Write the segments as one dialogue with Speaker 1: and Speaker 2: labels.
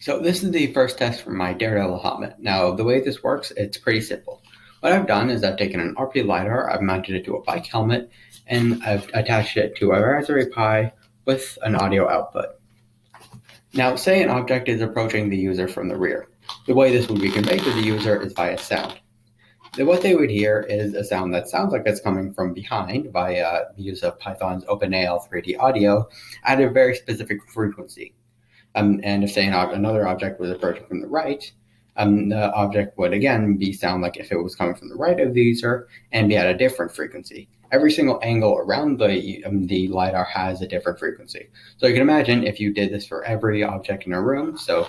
Speaker 1: So this is the first test for my Daredevil helmet. Now, the way this works, it's pretty simple. What I've done is I've taken an rplidar, I've mounted it to a bike helmet, and I've attached it to a Raspberry Pi with an audio output. Now, say an object is approaching the user from the rear. The way this would be conveyed to the user is via sound. What they would hear is a sound that sounds like it's coming from behind via the use of Python's OpenAL 3D audio at a very specific frequency. And if, say, another object was approaching from the right, the object would again sound like if it was coming from the right of the user and be at a different frequency. Every single angle around the LiDAR has a different frequency. So you can imagine if you did this for every object in a room. So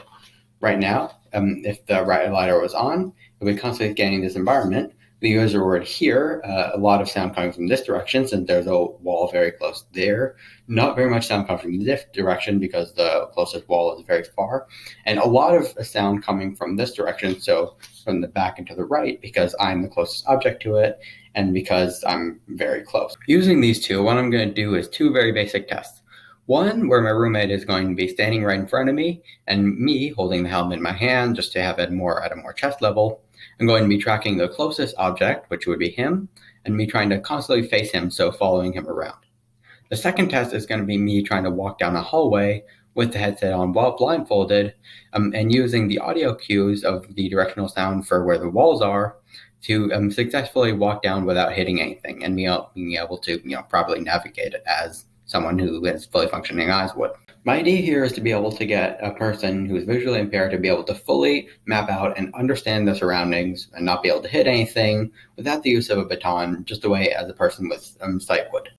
Speaker 1: right now, if the right LiDAR was on, it would constantly scanning this environment. The user would hear a lot of sound coming from this direction since there's a wall very close there. Not very much sound coming from this direction because the closest wall is very far. And a lot of sound coming from this direction, so from the back and to the right, because I'm the closest object to it and because I'm very close. Using these two, what I'm going to do is two very basic tests. One where my roommate is going to be standing right in front of me and me holding the helmet in my hand just to have it at a more chest level. I'm going to be tracking the closest object, which would be him, and me trying to constantly face him, so following him around. The second test is going to be me trying to walk down a hallway with the headset on while blindfolded, and using the audio cues of the directional sound for where the walls are to successfully walk down without hitting anything and being able to properly navigate it as someone who has fully functioning eyes would. My idea here is to be able to get a person who is visually impaired to be able to fully map out and understand the surroundings and not be able to hit anything without the use of a baton, just the way as a person with sight would.